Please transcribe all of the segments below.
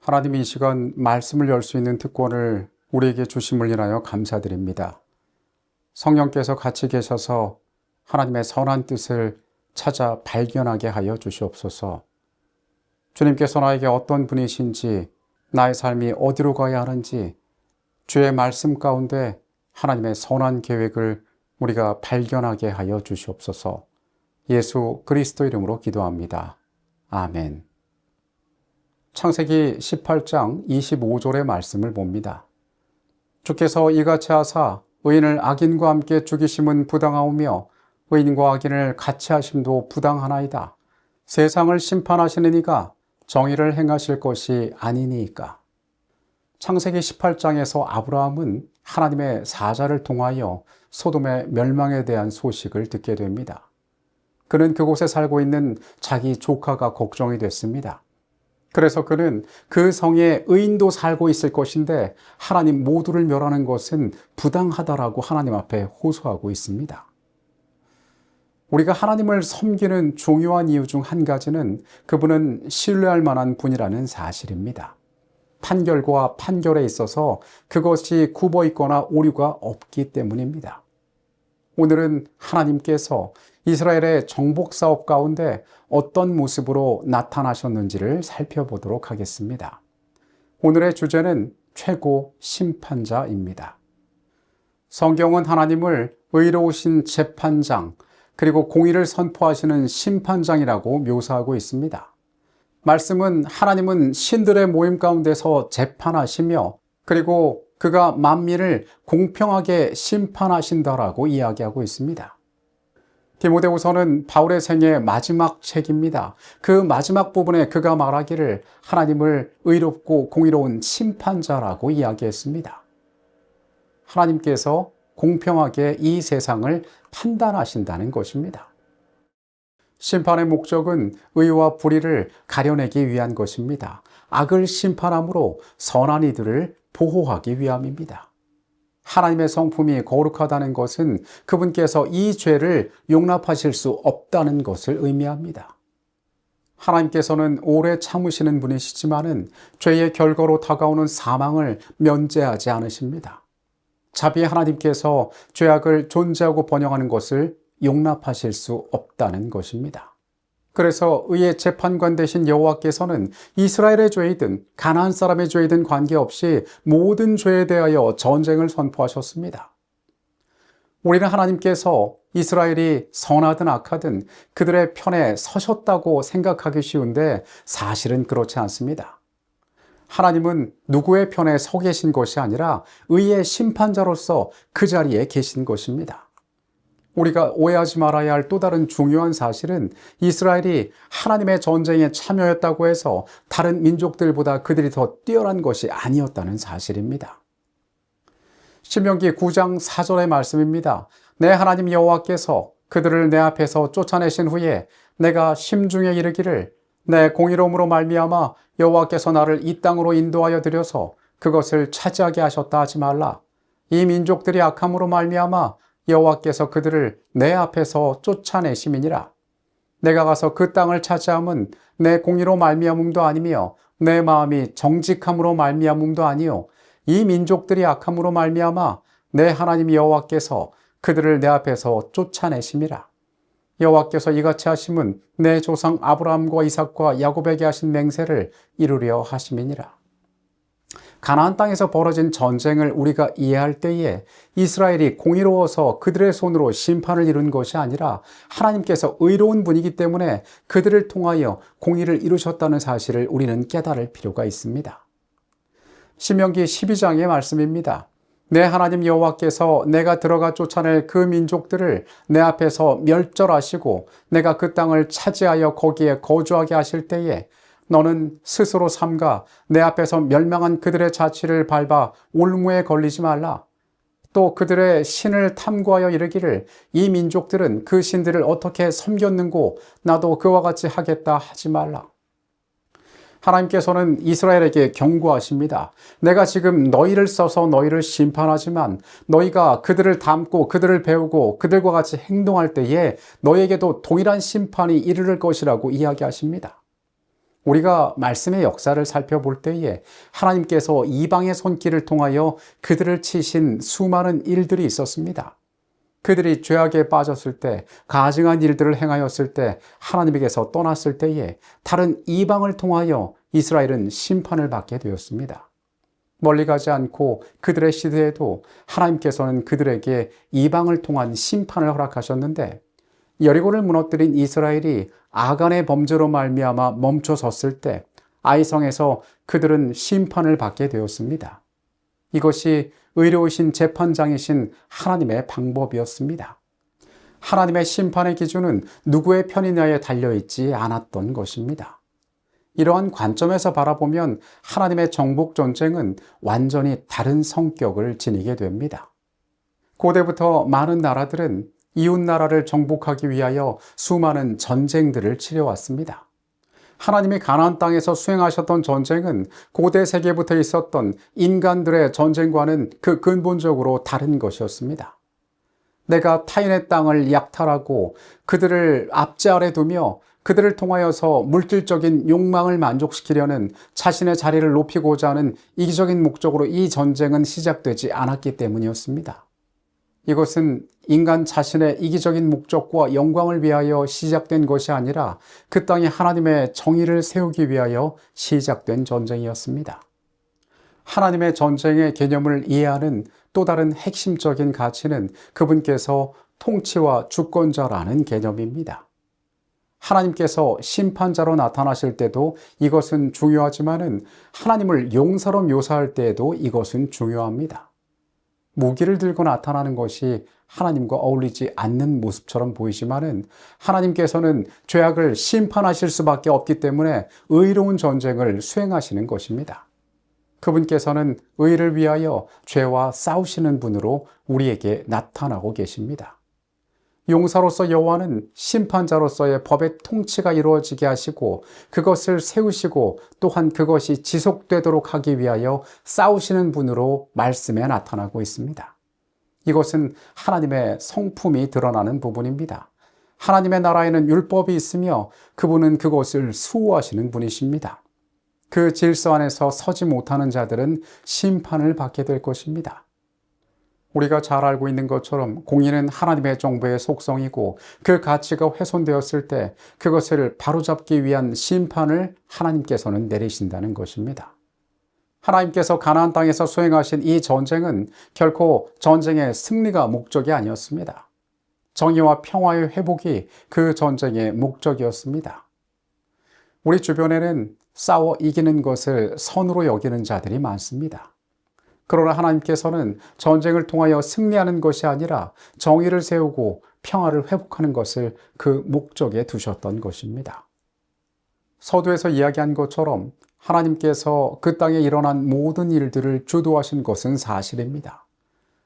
하나님이 이 시간 말씀을 열 수 있는 특권을 우리에게 주심을 인하여 감사드립니다. 성령께서 같이 계셔서 하나님의 선한 뜻을 찾아 발견하게 하여 주시옵소서. 주님께서 나에게 어떤 분이신지, 나의 삶이 어디로 가야 하는지, 주의 말씀 가운데 하나님의 선한 계획을 우리가 발견하게 하여 주시옵소서. 예수 그리스도 이름으로 기도합니다. 아멘. 창세기 18장 25절의 말씀을 봅니다. 주께서 이같이 하사 의인을 악인과 함께 죽이심은 부당하오며 의인과 악인을 같이 하심도 부당하나이다. 세상을 심판하시는 이가 정의를 행하실 것이 아니니까. 창세기 18장에서 아브라함은 하나님의 사자를 통하여 소돔의 멸망에 대한 소식을 듣게 됩니다. 그는 그곳에 살고 있는 자기 조카가 걱정이 됐습니다. 그래서 그는 그 성에 의인도 살고 있을 것인데 하나님 모두를 멸하는 것은 부당하다라고 하나님 앞에 호소하고 있습니다. 우리가 하나님을 섬기는 중요한 이유 중 한 가지는 그분은 신뢰할 만한 분이라는 사실입니다. 판결과 판결에 있어서 그것이 굽어 있거나 오류가 없기 때문입니다. 오늘은 하나님께서 이스라엘의 정복 사업 가운데 어떤 모습으로 나타나셨는지를 살펴보도록 하겠습니다. 오늘의 주제는 최고 심판자입니다. 성경은 하나님을 의로우신 재판장, 그리고 공의를 선포하시는 심판장이라고 묘사하고 있습니다. 말씀은 하나님은 신들의 모임 가운데서 재판하시며 그리고 그가 만민을 공평하게 심판하신다라고 이야기하고 있습니다. 디모데후서는 바울의 생애 마지막 책입니다. 그 마지막 부분에 그가 말하기를 하나님을 의롭고 공의로운 심판자라고 이야기했습니다. 하나님께서 공평하게 이 세상을 판단하신다는 것입니다. 심판의 목적은 의와 불의를 가려내기 위한 것입니다. 악을 심판함으로 선한 이들을 보호하기 위함입니다. 하나님의 성품이 거룩하다는 것은 그분께서 이 죄를 용납하실 수 없다는 것을 의미합니다. 하나님께서는 오래 참으시는 분이시지만은 죄의 결과로 다가오는 사망을 면제하지 않으십니다. 자비 하나님께서 죄악을 존재하고 번영하는 것을 용납하실 수 없다는 것입니다. 그래서 의의 재판관 되신 여호와께서는 이스라엘의 죄이든 가나안 사람의 죄이든 관계없이 모든 죄에 대하여 전쟁을 선포하셨습니다. 우리는 하나님께서 이스라엘이 선하든 악하든 그들의 편에 서셨다고 생각하기 쉬운데 사실은 그렇지 않습니다. 하나님은 누구의 편에 서 계신 것이 아니라 의의 심판자로서 그 자리에 계신 것입니다. 우리가 오해하지 말아야 할 또 다른 중요한 사실은 이스라엘이 하나님의 전쟁에 참여했다고 해서 다른 민족들보다 그들이 더 뛰어난 것이 아니었다는 사실입니다. 신명기 9장 4절의 말씀입니다. 내 하나님 여호와께서 그들을 내 앞에서 쫓아내신 후에 내가 심중에 이르기를 내 공의로움으로 말미암아 여호와께서 나를 이 땅으로 인도하여 들여서 그것을 차지하게 하셨다 하지 말라. 이 민족들이 악함으로 말미암아 여호와께서 그들을 내 앞에서 쫓아내심이니라. 내가 가서 그 땅을 차지함은 내 공의로 말미암음도 아니며 내 마음이 정직함으로 말미암음도 아니요 이 민족들이 악함으로 말미암아 내 하나님 여호와께서 그들을 내 앞에서 쫓아내심이라. 여호와께서 이같이 하심은 내 조상 아브라함과 이삭과 야곱에게 하신 맹세를 이루려 하심이니라. 가나안 땅에서 벌어진 전쟁을 우리가 이해할 때에 이스라엘이 공의로워서 그들의 손으로 심판을 이룬 것이 아니라 하나님께서 의로운 분이기 때문에 그들을 통하여 공의를 이루셨다는 사실을 우리는 깨달을 필요가 있습니다. 신명기 12장의 말씀입니다. 내 하나님 여호와께서 내가 들어가 쫓아낼 그 민족들을 내 앞에서 멸절하시고 내가 그 땅을 차지하여 거기에 거주하게 하실 때에 너는 스스로 삼가 내 앞에서 멸망한 그들의 자취를 밟아 올무에 걸리지 말라. 또 그들의 신을 탐구하여 이르기를 이 민족들은 그 신들을 어떻게 섬겼는고 나도 그와 같이 하겠다 하지 말라. 하나님께서는 이스라엘에게 경고하십니다. 내가 지금 너희를 써서 너희를 심판하지만 너희가 그들을 닮고 그들을 배우고 그들과 같이 행동할 때에 너희에게도 동일한 심판이 이르를 것이라고 이야기하십니다. 우리가 말씀의 역사를 살펴볼 때에 하나님께서 이방의 손길을 통하여 그들을 치신 수많은 일들이 있었습니다. 그들이 죄악에 빠졌을 때, 가증한 일들을 행하였을 때, 하나님에게서 떠났을 때에 다른 이방을 통하여 이스라엘은 심판을 받게 되었습니다. 멀리 가지 않고 그들의 시대에도 하나님께서는 그들에게 이방을 통한 심판을 허락하셨는데, 여리고를 무너뜨린 이스라엘이 아간의 범죄로 말미암아 멈춰섰을 때 아이성에서 그들은 심판을 받게 되었습니다. 이것이 의로우신 재판장이신 하나님의 방법이었습니다. 하나님의 심판의 기준은 누구의 편이냐에 달려있지 않았던 것입니다. 이러한 관점에서 바라보면 하나님의 정복 전쟁은 완전히 다른 성격을 지니게 됩니다. 고대부터 많은 나라들은 이웃 나라를 정복하기 위하여 수많은 전쟁들을 치러왔습니다. 하나님이 가나안 땅에서 수행하셨던 전쟁은 고대 세계부터 있었던 인간들의 전쟁과는 그 근본적으로 다른 것이었습니다. 내가 타인의 땅을 약탈하고 그들을 압제 아래 두며 그들을 통하여서 물질적인 욕망을 만족시키려는 자신의 자리를 높이고자 하는 이기적인 목적으로 이 전쟁은 시작되지 않았기 때문이었습니다. 이것은 인간 자신의 이기적인 목적과 영광을 위하여 시작된 것이 아니라 그 땅에 하나님의 정의를 세우기 위하여 시작된 전쟁이었습니다. 하나님의 전쟁의 개념을 이해하는 또 다른 핵심적인 가치는 그분께서 통치와 주권자라는 개념입니다. 하나님께서 심판자로 나타나실 때도 이것은 중요하지만은 하나님을 용사로 묘사할 때에도 이것은 중요합니다. 무기를 들고 나타나는 것이 하나님과 어울리지 않는 모습처럼 보이지만은 하나님께서는 죄악을 심판하실 수밖에 없기 때문에 의로운 전쟁을 수행하시는 것입니다. 그분께서는 의를 위하여 죄와 싸우시는 분으로 우리에게 나타나고 계십니다. 용사로서 여호와는 심판자로서의 법의 통치가 이루어지게 하시고 그것을 세우시고 또한 그것이 지속되도록 하기 위하여 싸우시는 분으로 말씀에 나타나고 있습니다. 이것은 하나님의 성품이 드러나는 부분입니다. 하나님의 나라에는 율법이 있으며 그분은 그것을 수호하시는 분이십니다. 그 질서 안에서 서지 못하는 자들은 심판을 받게 될 것입니다. 우리가 잘 알고 있는 것처럼 공의는 하나님의 정부의 속성이고 그 가치가 훼손되었을 때 그것을 바로잡기 위한 심판을 하나님께서는 내리신다는 것입니다. 하나님께서 가나안 땅에서 수행하신 이 전쟁은 결코 전쟁의 승리가 목적이 아니었습니다. 정의와 평화의 회복이 그 전쟁의 목적이었습니다. 우리 주변에는 싸워 이기는 것을 선으로 여기는 자들이 많습니다. 그러나 하나님께서는 전쟁을 통하여 승리하는 것이 아니라 정의를 세우고 평화를 회복하는 것을 그 목적에 두셨던 것입니다. 서두에서 이야기한 것처럼 하나님께서 그 땅에 일어난 모든 일들을 주도하신 것은 사실입니다.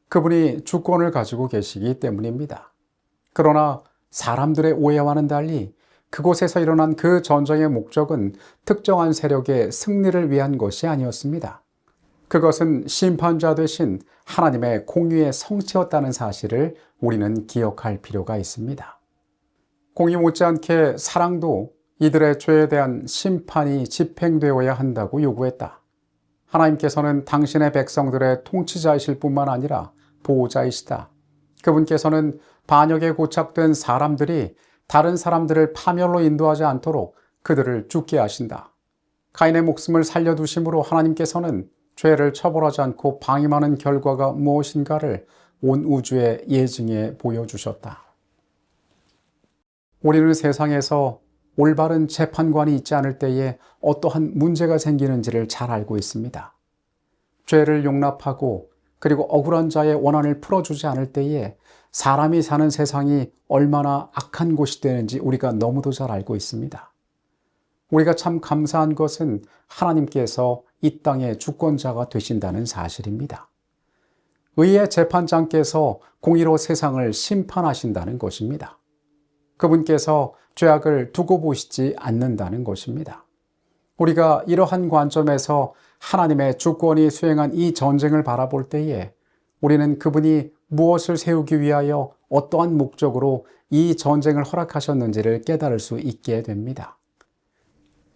그분이 주권을 가지고 계시기 때문입니다. 그러나 사람들의 오해와는 달리 그곳에서 일어난 그 전쟁의 목적은 특정한 세력의 승리를 위한 것이 아니었습니다. 그것은 심판자 되신 하나님의 공의의 성취였다는 사실을 우리는 기억할 필요가 있습니다. 공의 못지않게 사랑도 이들의 죄에 대한 심판이 집행되어야 한다고 요구했다. 하나님께서는 당신의 백성들의 통치자이실 뿐만 아니라 보호자이시다. 그분께서는 반역에 고착된 사람들이 다른 사람들을 파멸로 인도하지 않도록 그들을 죽게 하신다. 가인의 목숨을 살려두심으로 하나님께서는 죄를 처벌하지 않고 방임하는 결과가 무엇인가를 온 우주에 예증해 보여주셨다. 우리는 세상에서 올바른 재판관이 있지 않을 때에 어떠한 문제가 생기는지를 잘 알고 있습니다. 죄를 용납하고 그리고 억울한 자의 원한을 풀어주지 않을 때에 사람이 사는 세상이 얼마나 악한 곳이 되는지 우리가 너무도 잘 알고 있습니다. 우리가 참 감사한 것은 하나님께서 이 땅의 주권자가 되신다는 사실입니다. 의의 재판장께서 공의로 세상을 심판하신다는 것입니다. 그분께서 죄악을 두고 보시지 않는다는 것입니다. 우리가 이러한 관점에서 하나님의 주권이 수행한 이 전쟁을 바라볼 때에 우리는 그분이 무엇을 세우기 위하여 어떠한 목적으로 이 전쟁을 허락하셨는지를 깨달을 수 있게 됩니다.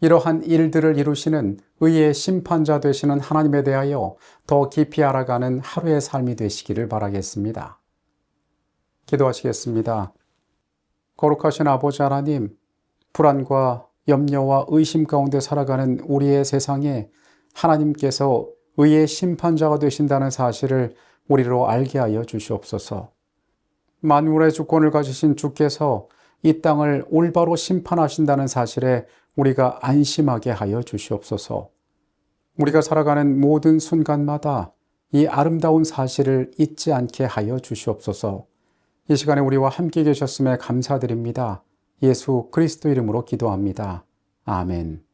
이러한 일들을 이루시는 의의 심판자 되시는 하나님에 대하여 더 깊이 알아가는 하루의 삶이 되시기를 바라겠습니다. 기도하시겠습니다. 거룩하신 아버지 하나님, 불안과 염려와 의심 가운데 살아가는 우리의 세상에 하나님께서 의의 심판자가 되신다는 사실을 우리로 알게 하여 주시옵소서. 만물의 주권을 가지신 주께서 이 땅을 올바로 심판하신다는 사실에 우리가 안심하게 하여 주시옵소서. 우리가 살아가는 모든 순간마다 이 아름다운 사실을 잊지 않게 하여 주시옵소서. 이 시간에 우리와 함께 계셨음에 감사드립니다. 예수 그리스도 이름으로 기도합니다. 아멘.